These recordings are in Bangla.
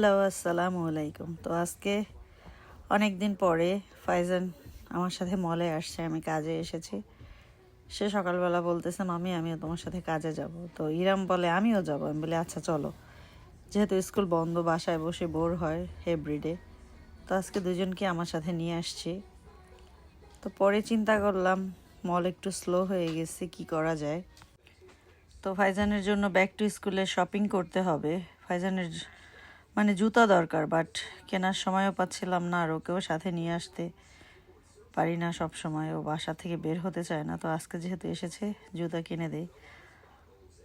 হ্যালো, আসসালামু আলাইকুম। তো আজকে অনেক দিন পরে ফাইজান আমার সাথে মলে আসছে। আমি কাজে এসেছি। সে সকালবেলা বলতেছে, মামি আমিও তোমার সাথে কাজে যাব। তো ইরাম বলে আমিও যাব। আমি বলি আচ্ছা চলো, যেহেতু স্কুল বন্ধ, বাসায় বসে বোর হয় এভরিডে, তো আজকে দুজনকে আমার সাথে নিয়ে আসছি। তো পরে চিন্তা করলাম মল একটু স্লো হয়ে গেছে, কি করা যায়। তো ফাইজানের জন্য ব্যাক টু স্কুলে শপিং করতে হবে। ফাইজানের মানে জুতা দরকার, বাট কেনার সময়ও পাচ্ছিলাম না, আর ওকেও সাথে নিয়ে আসতে পারি না সব সময়, ও বাসা থেকে বের হতে চায় না। তো আজকে যেহেতু এসেছে, জুতা কিনে দেই।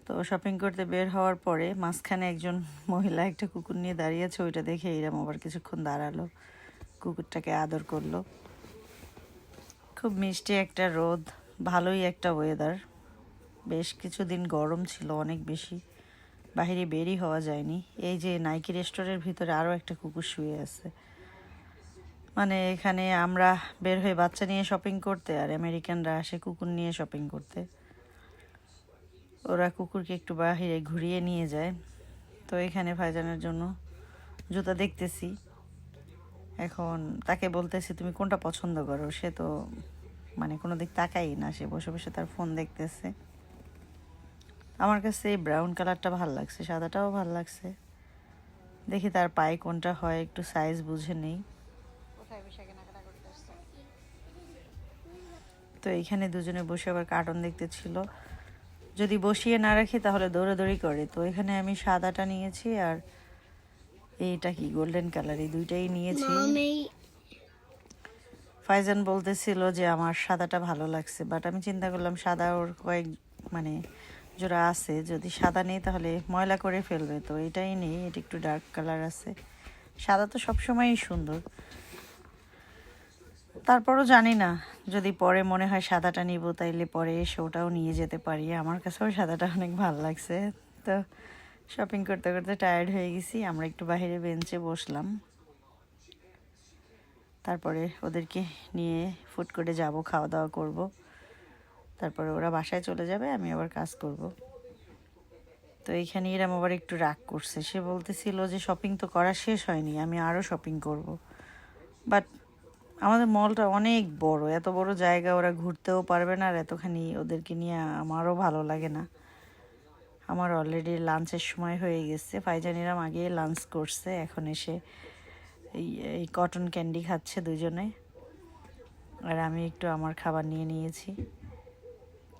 তো শপিং করতে বের হওয়ার পরে মাঝখানে একজন মহিলা একটা কুকুর নিয়ে দাঁড়িয়েছে, ওইটা দেখে এরম আবার কিছুক্ষণ দাঁড়ালো, কুকুরটাকে আদর করলো। খুব মিষ্টি একটা রোদ, ভালোই একটা ওয়েদার। বেশ কিছুদিন গরম ছিল অনেক বেশি, বাহিরে বেরই হওয়া যায়নি। এই যে নাইকি রেস্টোরেন্টের ভিতরে আরও একটা কুকুর শুয়ে আছে। মানে এখানে আমরা বের হয়ে বাচ্চা নিয়ে শপিং করতে, আর আমেরিকানরা আসে কুকুর নিয়ে শপিং করতে। ওরা কুকুরকে একটু বাহিরে ঘুরিয়ে নিয়ে যায়। তো এখানে ভাইজানের জন্য জুতা দেখতেছি। এখন তাকে বলতেছি তুমি কোনটা পছন্দ করো। সে তো মানে কোনো দিক তাকাই না, সে বসে বসে তার ফোন দেখতেছে। আমার কাছে এই ব্রাউন কালারটা ভাল লাগছে, সাদাটাও ভাল লাগছে। দেখি তার পায়ে কোনটা হয়, একটু সাইজ বুঝে নেই। তো এইখানে দুজনে বসে আবার কার্টুন দেখতেছিল। যদি বসিয়ে না রাখি তাহলে দৌড়াদৌড়ি করে। তো এখানে আমি সাদাটা নিয়েছি, আর এইটা কি গোল্ডেন কালার, এই দুইটাই নিয়েছি। ফাইজান বলতেছিল যে আমার সাদাটা ভালো লাগছে, বাট আমি চিন্তা করলাম সাদা ওর কয়েক মানে জোড়া আছে, যদি সাদা নেই তাহলে ময়লা করে ফেলবে। তো এটাই নেই, এটা একটু ডার্ক কালার আছে। সাদা তো সবসময়ই সুন্দর, তারপরও জানি না, যদি পরে মনে হয় সাদাটা নিব তাইলে পরে এসে ওটাও নিয়ে যেতে পারি। আমার কাছেও সাদাটা অনেক ভালো লাগছে। তো শপিং করতে করতে টায়ার্ড হয়ে গেছি, আমরা একটু বাইরে বেঞ্চে বসলাম। তারপরে ওদেরকে নিয়ে ফুড কোর্টে যাব, খাওয়া দাওয়া করব। তারপরে ওরা বাসায় চলে যাবে, আমি আবার কাজ করব। তো এইখানে এরম আবার একটু রাগ করছে। সে বলতেছিল যে শপিং তো করা শেষ হয়নি, আমি আরও শপিং করব। বাট আমাদের মলটা অনেক বড়, এত বড় জায়গা ওরা ঘুরতেও পারবে না, আর এতখানি ওদেরকে নিয়ে আমারও ভালো লাগে না। আমার অলরেডি লাঞ্চের সময় হয়ে গেছে। ফাইজানিরাম আগে লাঞ্চ করছে, এখন এসে এই কটন ক্যান্ডি খাচ্ছে দুজনে, আর আমি একটু আমার খাবার নিয়ে নিয়েছি।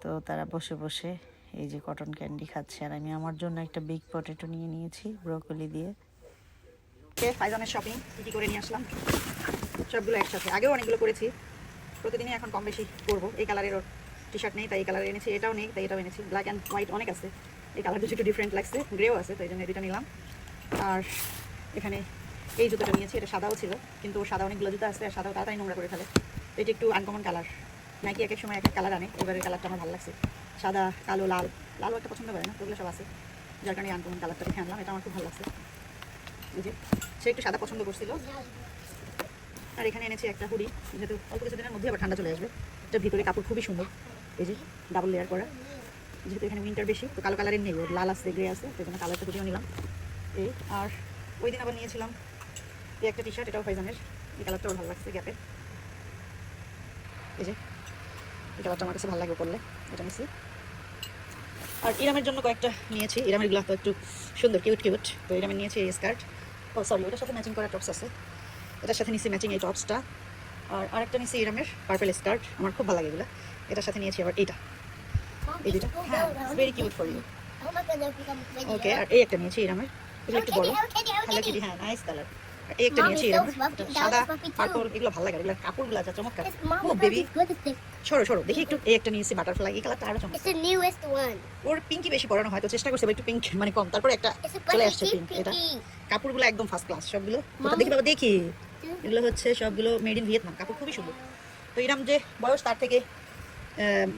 তো তারা বসে বসে এই যে কটন ক্যান্ডি খাচ্ছে, আর আমি আমার জন্য একটা বিগ পটেটো নিয়ে নিয়েছি ব্রোকলি দিয়ে। ফাইজানের শপিং কী করে নিয়ে আসলাম সবগুলো একসাথে, আগেও অনেকগুলো করেছি, প্রতিদিনই এখন কম বেশি করবো। এই কালারের ওর টি শার্ট নেই তাই এই কালারের এনেছি, এটাও নেই তাই এটাও এনেছি। ব্ল্যাক অ্যান্ড হোয়াইট অনেক আছে, এই কালার দুটো একটু ডিফারেন্ট লাগছে, গ্রেও আছে, তো এই জন্য দুটো নিলাম। আর এখানে এই জুতোটা নিয়েছি, এটা সাদাও ছিল, কিন্তু সাদা অনেকগুলো জুতো আছে, আর সাদাও তাড়াতাড়ি নোংরা করে ফেলে। এটা একটু আনকমন কালার, নাকি এক এক সময় এক এক কালার আনে, এবারের কালারটা আমার ভালো লাগছে। সাদা, কালো, লাল, লালও একটা পছন্দ করে না, ওগুলো সব আছে, যার কারণে আনকমন কালারটা দেখে আনলাম। এটা আমার খুব ভালো লাগছে। এই যে সে একটু সাদা পছন্দ করছিল। আর এখানে এনেছি একটা হুডি, যেহেতু অল্প কিছুদিনের মধ্যে আবার ঠান্ডা চলে আসবে। এটার ভিতরে কাপড় খুবই সুন্দর, এই যে ডাবল লেয়ার করা। যেহেতু এখানে উইন্টার বেশি, তো কালো কালারের নেই, ওর লাল আছে, গ্রে আছে, সেই জন্য কালারটা হুডিও নিলাম। এই আর ওই দিন আবার নিয়েছিলাম এই একটা টি শার্ট, এটাও ফাইজানের, এই কালারটা ওর ভালো লাগছে, গ্যাপের। এই যে এই কালারটা আমার কাছে ভালো লাগবে পরলে, এটা নিয়েছি। আর ইরামের জন্য কয়েকটা নিয়েছি, ইরামের গুলা তো একটু সুন্দর, কিউট কিউট। তো ইরামের নিয়েছি এই স্কার্ট, ও সরি ওটার সাথে ম্যাচিং করা টপস আছে, এটার সাথে নিয়েছি ম্যাচিং এই টপসটা। আর আরেকটা নিয়েছি ইরামের পার্পেল স্কার্ট, আমার খুব ভালো লাগে এগুলো। এটার সাথে নিয়েছি আবার এইটা, এই দুটা, হ্যাঁ ভেরি কিউট ফর ইউ। ওকে, আর এই একটা নিয়েছি ইরামের, এগুলো একটু বড়, হ্যালো কিটি, হ্যাঁ নাইস কালার। আর এই একটা নিয়েছি ইরামের, সাদা পার্পল, এগুলো ভালো লাগে, এগুলো কাপড়গুলো যা চমৎকার। ও বেবি সরো সরো দেখি একটু। এই একটা নিয়েছি বাটারফ্লাই, এই কালারটা আরো চমৎকার। ওর পিঙ্কি বেশি পরানো হয়, তো চেষ্টা করছে একটু পিঙ্ক মানে কম, তারপরে একটা চলে আসছে পিঙ্ক। এটা কাপড়গুলো একদম ফার্স্ট ক্লাস সবগুলো। দেখি বাবা দেখি, এগুলো হচ্ছে সবগুলো মেড ইন ভিয়েতনাম, কাপড় খুবই সুন্দর। তো এরম যে বয়স, তার থেকে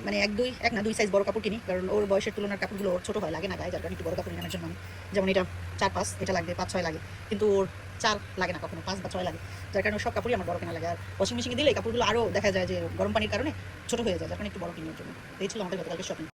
মানে এক না দুই সাইজ বড় কাপড় কিনি, কারণ ওর বয়সের তুলনার কাপড়গুলো ওর ছোটো হয়, লাগে না গায়ে, যার কারণে একটু বড় কাপড় নেওয়ার জন্য আমি, যেমন এটা 4-5, এটা লাগবে 5-6 লাগে, কিন্তু ওর 4 লাগে না, কখনো 5 বা 6 লাগে, যার কারণে সব কাপড়ই আমার বড় কেনা লাগে। আর ওয়াশিং মেশিনে দিলে এই কাপড়গুলো আরও দেখা যায় যে গরম পানির কারণে ছোটো হয়ে যায়, যার কারণে একটু বড় কিনার জন্য। এই ছিল আমাদের গতকালকে শপিং।